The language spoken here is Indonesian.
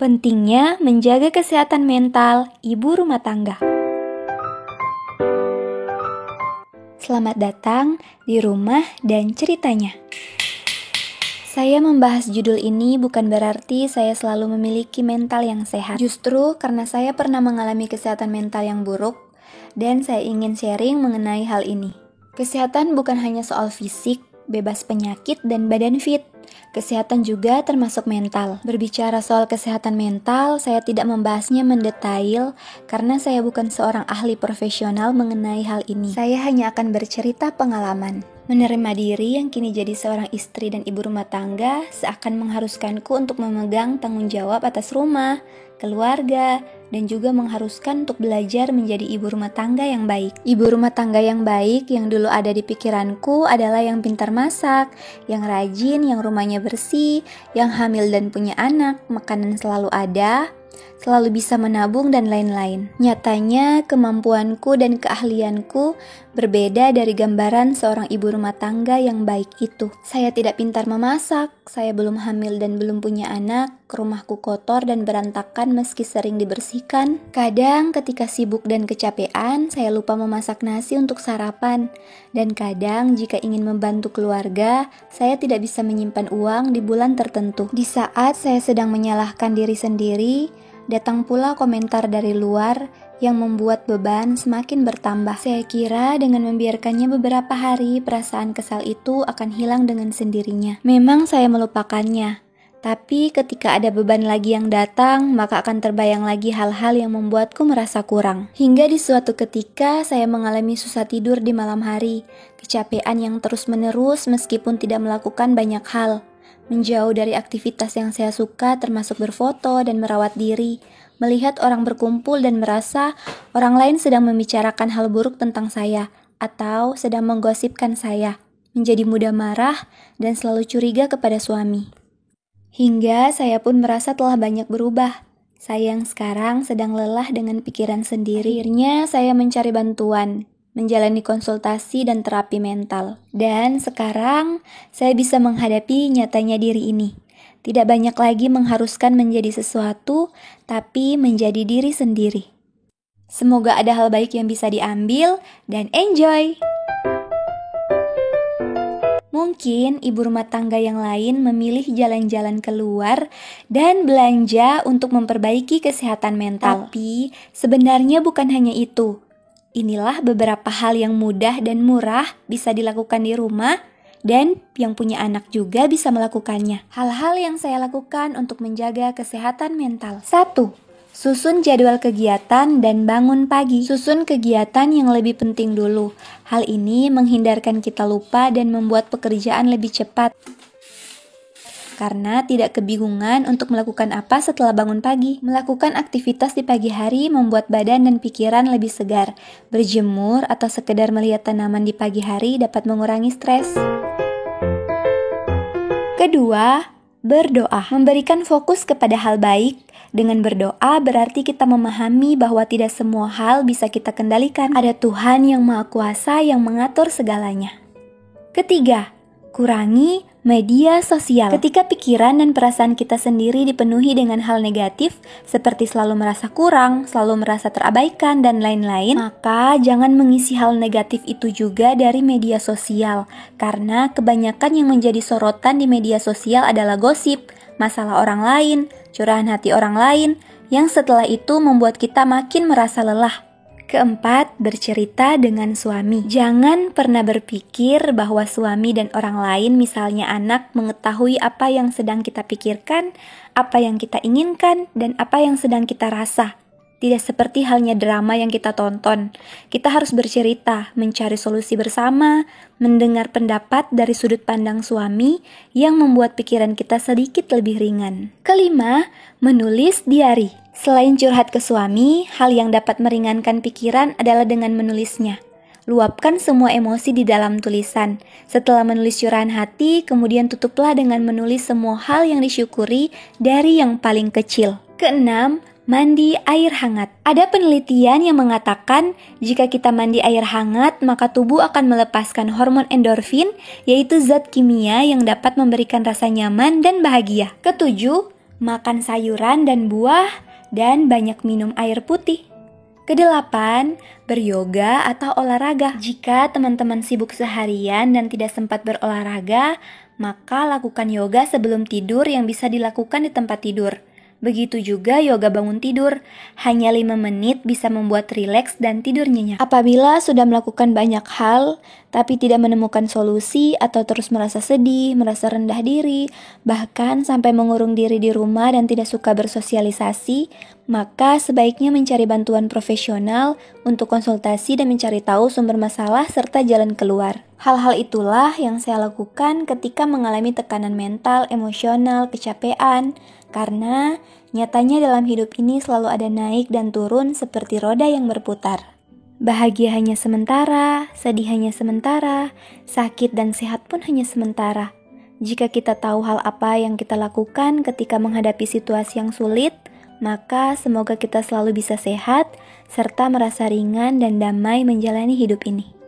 Pentingnya menjaga kesehatan mental ibu rumah tangga. Selamat datang di Rumah dan Ceritanya. Saya membahas judul ini bukan berarti saya selalu memiliki mental yang sehat. Justru karena saya pernah mengalami kesehatan mental yang buruk, dan saya ingin sharing mengenai hal ini. Kesehatan bukan hanya soal fisik, bebas penyakit, dan badan fit. Kesehatan juga termasuk mental. Berbicara soal kesehatan mental, saya tidak membahasnya mendetail karena saya bukan seorang ahli profesional mengenai hal ini. Saya hanya akan bercerita pengalaman. Menerima diri yang kini jadi seorang istri dan ibu rumah tangga seakan mengharuskanku untuk memegang tanggung jawab atas rumah, keluarga, dan juga mengharuskan untuk belajar menjadi ibu rumah tangga yang baik. Ibu rumah tangga yang baik yang dulu ada di pikiranku adalah yang pintar masak, yang rajin, yang rumahnya bersih, yang hamil dan punya anak, makanan selalu ada, selalu bisa menabung, dan lain-lain. Nyatanya, kemampuanku dan keahlianku berbeda dari gambaran seorang ibu rumah tangga yang baik itu. Saya tidak pintar memasak, saya belum hamil dan belum punya anak, rumahku kotor dan berantakan meski sering dibersihkan. Kadang ketika sibuk dan kecapean, saya lupa memasak nasi untuk sarapan. Dan kadang jika ingin membantu keluarga, saya tidak bisa menyimpan uang di bulan tertentu. Di saat saya sedang menyalahkan diri sendiri, datang pula komentar dari luar yang membuat beban semakin bertambah. Saya kira dengan membiarkannya beberapa hari, perasaan kesal itu akan hilang dengan sendirinya. Memang saya melupakannya, tapi ketika ada beban lagi yang datang, maka akan terbayang lagi hal-hal yang membuatku merasa kurang. Hingga di suatu ketika saya mengalami susah tidur di malam hari, kecapean yang terus-menerus meskipun tidak melakukan banyak hal. Menjauh dari aktivitas yang saya suka termasuk berfoto dan merawat diri, melihat orang berkumpul dan merasa orang lain sedang membicarakan hal buruk tentang saya atau sedang menggosipkan saya, menjadi mudah marah dan selalu curiga kepada suami. Hingga saya pun merasa telah banyak berubah. Saya yang sekarang sedang lelah dengan pikiran sendiri. Akhirnya saya mencari bantuan, menjalani konsultasi dan terapi mental. Dan sekarang saya bisa menghadapi nyatanya diri ini. Tidak banyak lagi mengharuskan menjadi sesuatu, tapi menjadi diri sendiri. Semoga ada hal baik yang bisa diambil dan enjoy! Mungkin ibu rumah tangga yang lain memilih jalan-jalan keluar dan belanja untuk memperbaiki kesehatan mental. Tapi sebenarnya bukan hanya itu. Inilah beberapa hal yang mudah dan murah bisa dilakukan di rumah dan yang punya anak juga bisa melakukannya. Hal-hal yang saya lakukan untuk menjaga kesehatan mental. 1. Susun jadwal kegiatan dan bangun pagi. Susun kegiatan yang lebih penting dulu. Hal ini menghindarkan kita lupa dan membuat pekerjaan lebih cepat. Karena tidak kebingungan untuk melakukan apa setelah bangun pagi. Melakukan aktivitas di pagi hari membuat badan dan pikiran lebih segar. Berjemur atau sekedar melihat tanaman di pagi hari dapat mengurangi stres. Kedua, berdoa. Memberikan fokus kepada hal baik. Dengan berdoa berarti kita memahami bahwa tidak semua hal bisa kita kendalikan. Ada Tuhan yang Maha Kuasa yang mengatur segalanya. Ketiga, kurangi media sosial. Ketika pikiran dan perasaan kita sendiri dipenuhi dengan hal negatif, seperti selalu merasa kurang, selalu merasa terabaikan, dan lain-lain, maka jangan mengisi hal negatif itu juga dari media sosial. Karena kebanyakan yang menjadi sorotan di media sosial adalah gosip, masalah orang lain, curahan hati orang lain, yang setelah itu membuat kita makin merasa lelah. Keempat, bercerita dengan suami. Jangan pernah berpikir bahwa suami dan orang lain, misalnya anak, mengetahui apa yang sedang kita pikirkan, apa yang kita inginkan, dan apa yang sedang kita rasa. Tidak seperti halnya drama yang kita tonton. Kita harus bercerita, mencari solusi bersama, mendengar pendapat dari sudut pandang suami yang membuat pikiran kita sedikit lebih ringan. Kelima, menulis diari. Selain curhat ke suami, hal yang dapat meringankan pikiran adalah dengan menulisnya. Luapkan semua emosi di dalam tulisan. Setelah menulis curahan hati, kemudian tutuplah dengan menulis semua hal yang disyukuri dari yang paling kecil. Keenam, mandi air hangat. Ada penelitian yang mengatakan jika kita mandi air hangat, maka tubuh akan melepaskan hormon endorfin, yaitu zat kimia yang dapat memberikan rasa nyaman dan bahagia. Ketujuh, makan sayuran dan buah, dan banyak minum air putih. Kedelapan, beryoga atau olahraga. Jika teman-teman sibuk seharian dan tidak sempat berolahraga, maka lakukan yoga sebelum tidur yang bisa dilakukan di tempat tidur. Begitu juga yoga bangun tidur, hanya 5 menit bisa membuat rileks dan tidur nyenyak. Apabila sudah melakukan banyak hal, tapi tidak menemukan solusi atau terus merasa sedih, merasa rendah diri, bahkan sampai mengurung diri di rumah dan tidak suka bersosialisasi, maka sebaiknya mencari bantuan profesional untuk konsultasi dan mencari tahu sumber masalah serta jalan keluar. Hal-hal itulah yang saya lakukan ketika mengalami tekanan mental, emosional, kecapean, karena nyatanya dalam hidup ini selalu ada naik dan turun seperti roda yang berputar. Bahagia hanya sementara, sedih hanya sementara, sakit dan sehat pun hanya sementara. Jika kita tahu hal apa yang kita lakukan ketika menghadapi situasi yang sulit, maka semoga kita selalu bisa sehat, serta merasa ringan dan damai menjalani hidup ini.